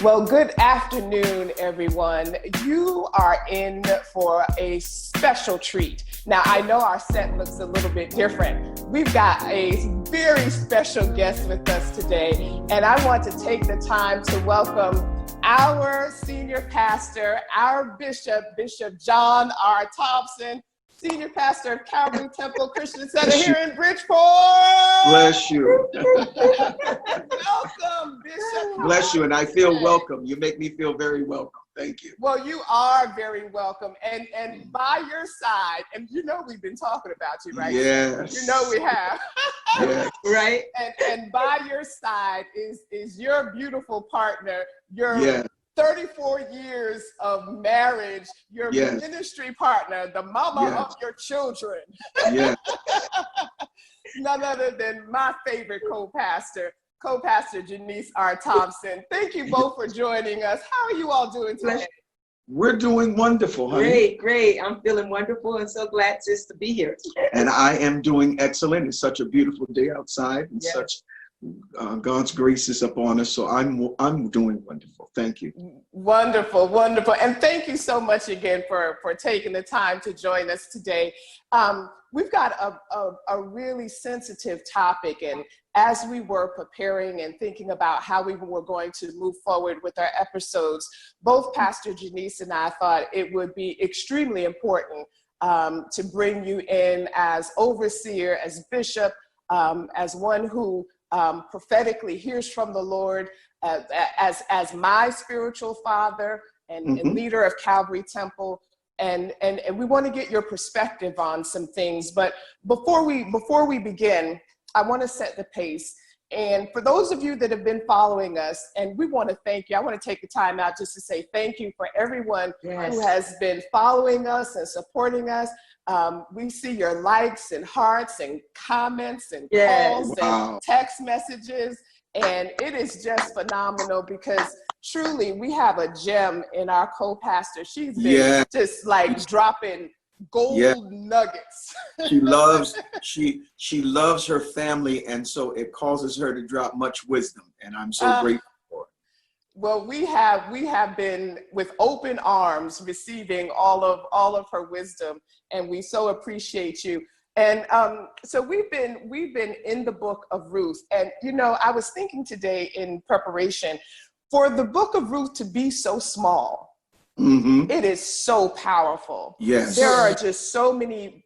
Well, good afternoon, everyone. You are in for a special treat. Now, I know our set looks a little bit different. We've got a very special guest with us today, and I want to take the time to welcome our senior pastor, our bishop, Bishop John R. Thompson, senior pastor of Calvary Temple Christian Center here in Bridgeport. Bless you. Welcome, Bishop. Bless you, and I feel welcome. You make me feel very welcome. Thank you. Well, you are very welcome. And by your side, and you know we've been talking about you, right? Yes. You know we have. Yes. Right? And by your side is your beautiful partner, your Yes. 34 years of marriage, your Yes. ministry partner, the mama Yes. of your children. Yes. None other than my favorite Co-Pastor Jenice R. Thompson. Thank you both for joining us. How are you all doing today? We're doing wonderful, honey. Great. I'm feeling wonderful and so glad just to be here. And I am doing excellent. It's such a beautiful day outside, and Yes. such God's grace is upon us. So I'm doing wonderful. Thank you. Wonderful, wonderful. And thank you so much again for taking the time to join us today. We've got a really sensitive topic, and as we were preparing and thinking about how we were going to move forward with our episodes, both Pastor Jenice and I thought it would be extremely important to bring you in as overseer, as bishop, as one who prophetically hears from the Lord, as my spiritual father and leader of Calvary Temple. And we want to get your perspective on some things. But before we begin, I want to set the pace. And for those of you that have been following us, and we want to thank you, I want to take the time out just to say thank you for everyone Yes. who has been following us and supporting us. We see your likes and hearts and comments and Yes. calls Wow. and text messages. And it is just phenomenal because truly we have a gem in our co-pastor. She's been Yeah. just like dropping gold Yeah. nuggets. She loves her family, and so it causes her to drop much wisdom, and I'm so grateful for it. Well, we have been with open arms receiving all of her wisdom, and we so appreciate you. And so we've been in the book of Ruth, and you know, I was thinking today in preparation for the book of Ruth to be so small. It is so powerful. Yes. There are just so many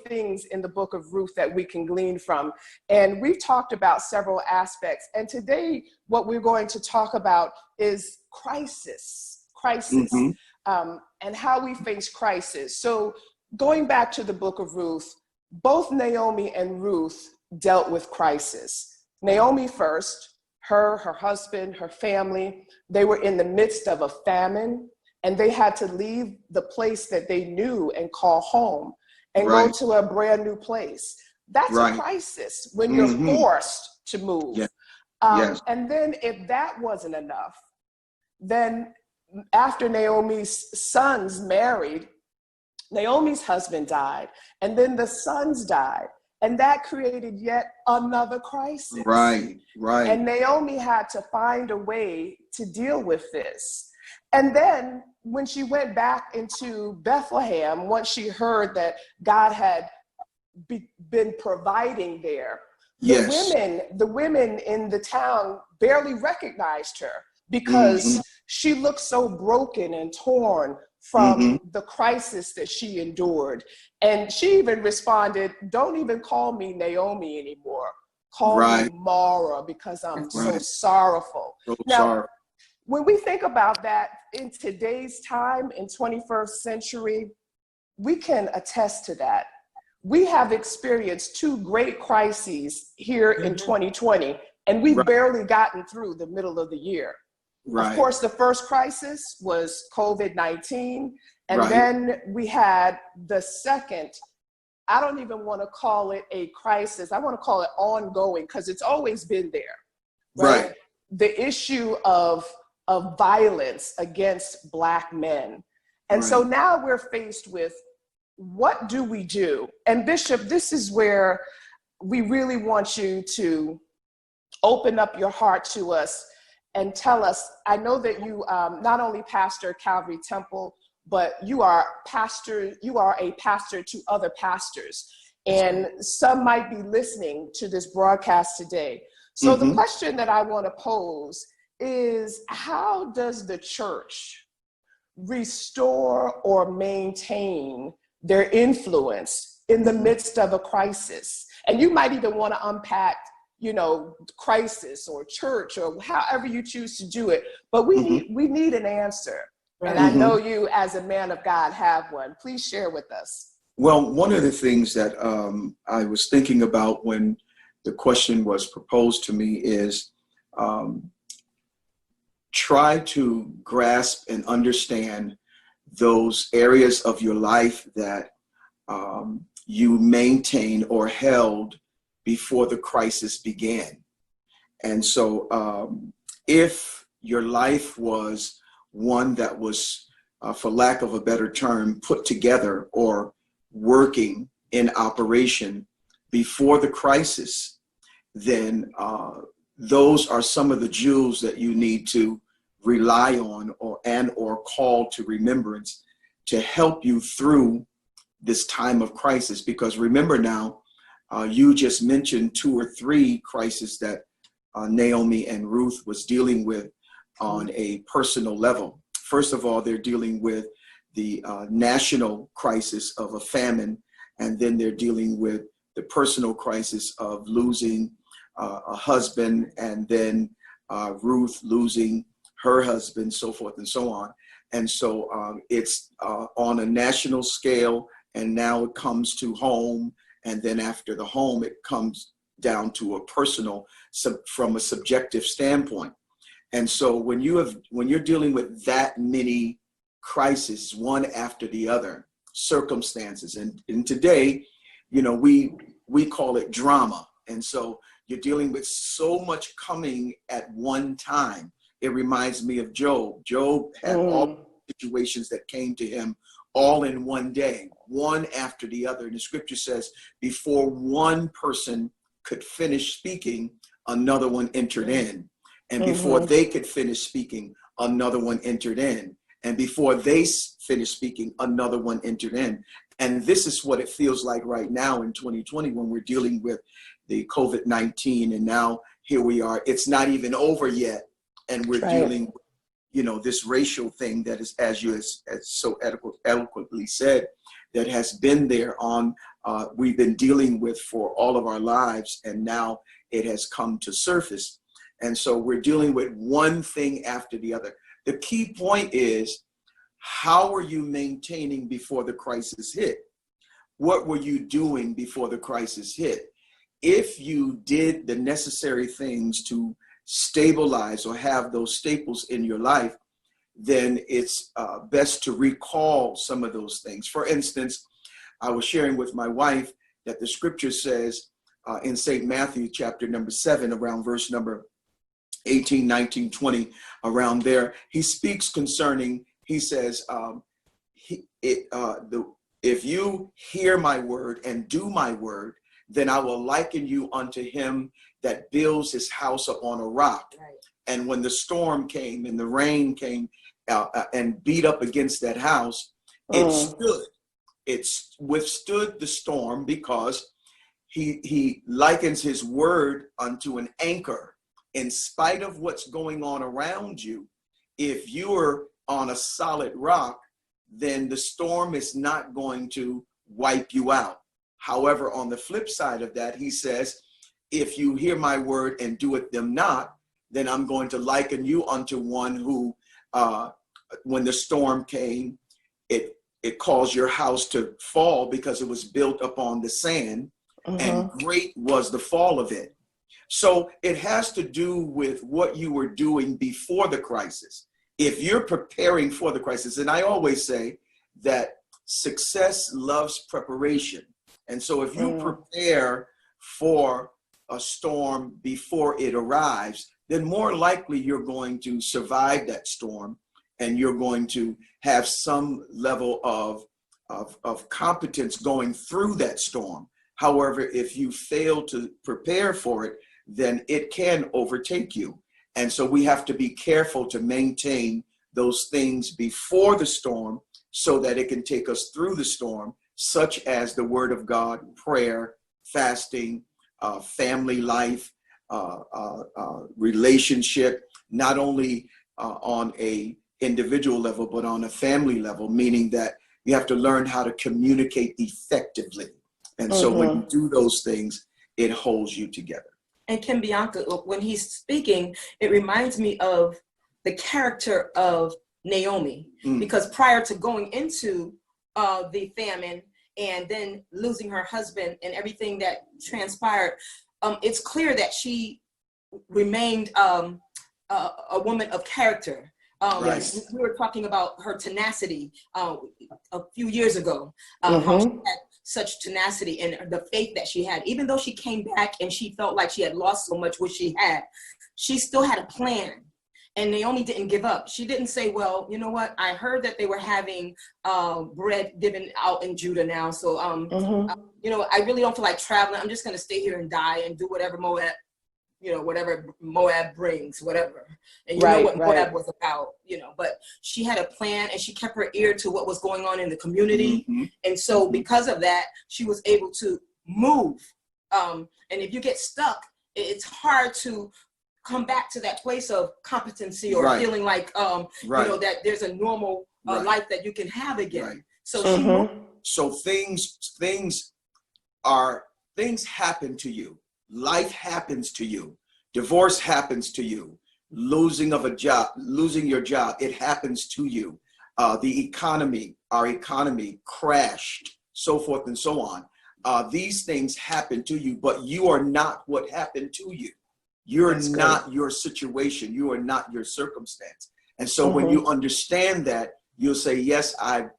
things in the book of Ruth that we can glean from. And we've talked about several aspects. And today, what we're going to talk about is crisis, and how we face crisis. So going back to the book of Ruth, both Naomi and Ruth dealt with crisis. Naomi first, her husband, her family, they were in the midst of a famine, and they had to leave the place that they knew and call home and go to a brand new place. That's a crisis when you're forced to move. Yeah. Yes. And then if that wasn't enough, then after Naomi's sons married, Naomi's husband died, and then the sons died. And that created yet another crisis. Right. And Naomi had to find a way to deal with this. And then when she went back into Bethlehem, once she heard that God had been providing there, the women in the town barely recognized her because she looked so broken and torn from the crisis that she endured. And she even responded, "Don't even call me Naomi anymore. Call me Mara, because I'm so sorrowful." Now, when we think about that in today's time, in 21st century, we can attest to that. We have experienced two great crises here in 2020, and we've barely gotten through the middle of the year. Of course, the first crisis was COVID-19, and then we had the second. I don't even want to call it a crisis. I want to call it ongoing, because it's always been there. Right. The issue of violence against Black men. And so now we're faced with, what do we do? And Bishop, this is where we really want you to open up your heart to us and tell us, I know that you not only pastor Calvary Temple, but you are a pastor to other pastors. And some might be listening to this broadcast today. So the question that I want to pose is, how does the church restore or maintain their influence in the midst of a crisis? And you might even want to unpack, crisis or church or however you choose to do it. But we need an answer. Right. And I know you, as a man of God, have one. Please share with us. Well, one of the things that I was thinking about when the question was proposed to me is try to grasp and understand those areas of your life that you maintained or held before the crisis began. And so if your life was one that was, for lack of a better term, put together or working in operation before the crisis, then those are some of the jewels that you need to rely on or call to remembrance to help you through this time of crisis. Because remember now, you just mentioned 2 or 3 crises that Naomi and Ruth was dealing with on a personal level. First of all, they're dealing with the national crisis of a famine, and then they're dealing with the personal crisis of losing a husband, and then Ruth losing her husband, so forth and so on. And so it's on a national scale, and now it comes to home, and then after the home, it comes down to a personal, from a subjective standpoint. And so when you're dealing with that many crises, one after the other, circumstances, and today, we call it drama. And so you're dealing with so much coming at one time. It reminds me of Job. Job had all situations that came to him all in one day, one after the other. And the scripture says, before one person could finish speaking, another one entered in. And before they could finish speaking, another one entered in. And before they finished speaking, another one entered in. And this is what it feels like right now in 2020 when we're dealing with the COVID-19. And now here we are. It's not even over yet. And we're dealing with, this racial thing that is, as you as so eloquently said, that has been there we've been dealing with for all of our lives. And now it has come to surface. And so we're dealing with one thing after the other. The key point is, how are you maintaining before the crisis hit? What were you doing before the crisis hit? If you did the necessary things to stabilize or have those staples in your life, then it's best to recall some of those things. For instance, I was sharing with my wife that the scripture says in St. Matthew chapter number 7, around verse number 18, 19, 20, around there, he speaks concerning, he says, if you hear my word and do my word, then I will liken you unto him that builds his house upon a rock. Right. And when the storm came and the rain came and beat up against that house, it stood. It withstood the storm because he likens his word unto an anchor. In spite of what's going on around you, if you're on a solid rock, then the storm is not going to wipe you out. However, on the flip side of that, he says, if you hear my word and do it them not, then I'm going to liken you unto one who, when the storm came, it caused your house to fall because it was built upon the sand, and great was the fall of it. So it has to do with what you were doing before the crisis. If you're preparing for the crisis, and I always say that success loves preparation. And so if you prepare for a storm before it arrives, then more likely you're going to survive that storm, and you're going to have some level of competence going through that storm. However, if you fail to prepare for it, then it can overtake you. And so we have to be careful to maintain those things before the storm so that it can take us through the storm, such as the word of God, prayer, fasting, family life, relationship, not only on a individual level, but on a family level, meaning that you have to learn how to communicate effectively. And so when you do those things, it holds you together. And Kim Bianca, when he's speaking, it reminds me of the character of Naomi, because prior to going into the famine and then losing her husband and everything that transpired, it's clear that she remained a woman of character. Right. We were talking about her tenacity a few years ago, how she had such tenacity and the faith that she had. Even though she came back and she felt like she had lost so much, which she had, she still had a plan. And Naomi didn't give up. She didn't say, well, you know what? I heard that they were having bread given out in Judah now. So, you know, I really don't feel like traveling. I'm just going to stay here and die and do whatever Moab, you know, whatever Moab brings, whatever. And you know what Moab was about, you know, but she had a plan and she kept her ear to what was going on in the community. And so because of that, she was able to move. And if you get stuck, it's hard to come back to that place of competency or feeling like, you know, that there's a normal life that you can have again. So she moved. So things happen to you. Life happens to you. Divorce happens to you. Losing your job, it happens to you. Our economy crashed, so forth and so on. These things happen to you, but you are not what happened to you. You're not your situation. You are not your circumstance. And so when you understand that, you'll say, yes,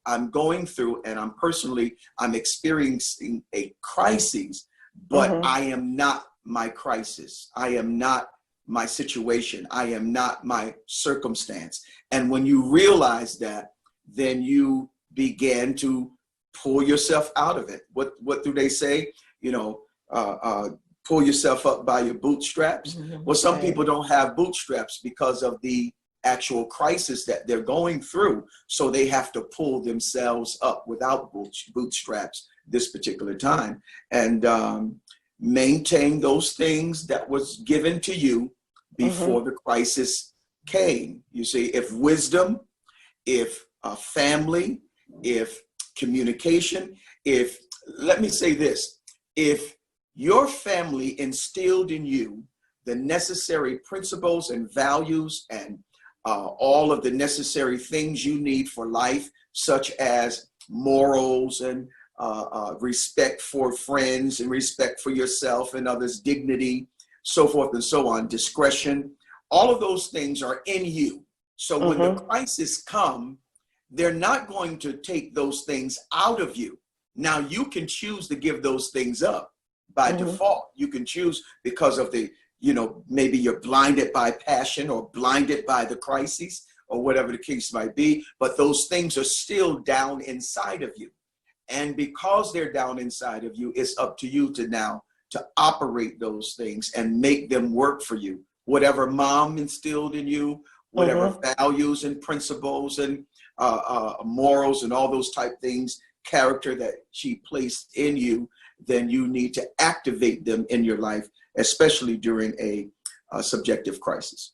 I'm going through and I'm experiencing a crisis, but I am not my crisis. I am not my situation. I am not my circumstance. And when you realize that, then you begin to pull yourself out of it. What do they say? You know, pull yourself up by your bootstraps. Well, some people don't have bootstraps because of the actual crisis that they're going through. So they have to pull themselves up without bootstraps this particular time. And maintain those things that was given to you before the crisis came. You see, if wisdom, if family, if communication, let me say this, if your family instilled in you the necessary principles and values and all of the necessary things you need for life, such as morals and respect for friends and respect for yourself and others, dignity, so forth and so on, discretion, all of those things are in you. So when the crisis come, they're not going to take those things out of you. Now you can choose to give those things up by default. You can choose because of the, you know, maybe you're blinded by passion or blinded by the crisis or whatever the case might be, but those things are still down inside of you. And because they're down inside of you, it's up to you to operate those things and make them work for you. Whatever mom instilled in you, whatever values and principles and morals and all those type things, character that she placed in you, then you need to activate them in your life, especially during a subjective crisis.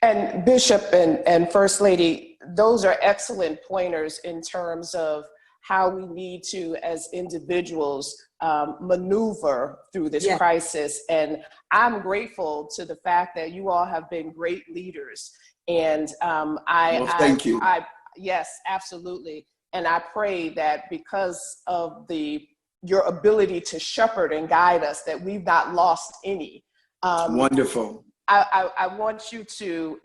And Bishop and First Lady, those are excellent pointers in terms of how we need to, as individuals, maneuver through this crisis. And I'm grateful to the fact that you all have been great leaders. And thank you. Yes, absolutely. And I pray that because of your ability to shepherd and guide us, that we've not lost any. Wonderful. I want you to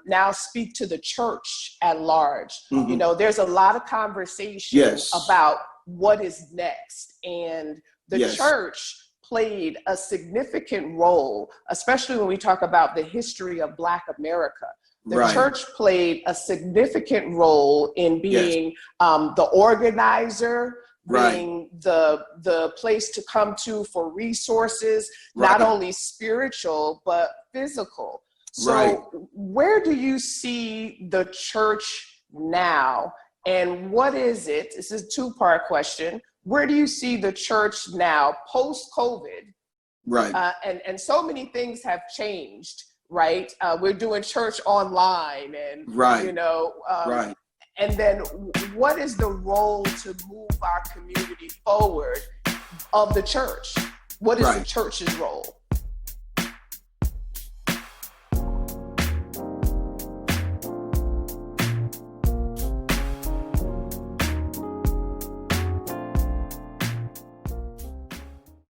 now speak to the church at large. You know, there's a lot of conversation about what is next. And the church played a significant role, especially when we talk about the history of Black America. The church played a significant role in being the organizer, being the place to come to for resources, not only spiritual, but physical. So where do you see the church now? And what is it? This is a two-part question. Where do you see the church now post-COVID? Right. And so many things have changed, right? We're doing church online and, right. you know, right. And then what is the role to move our community forward of the church? What is the church's role?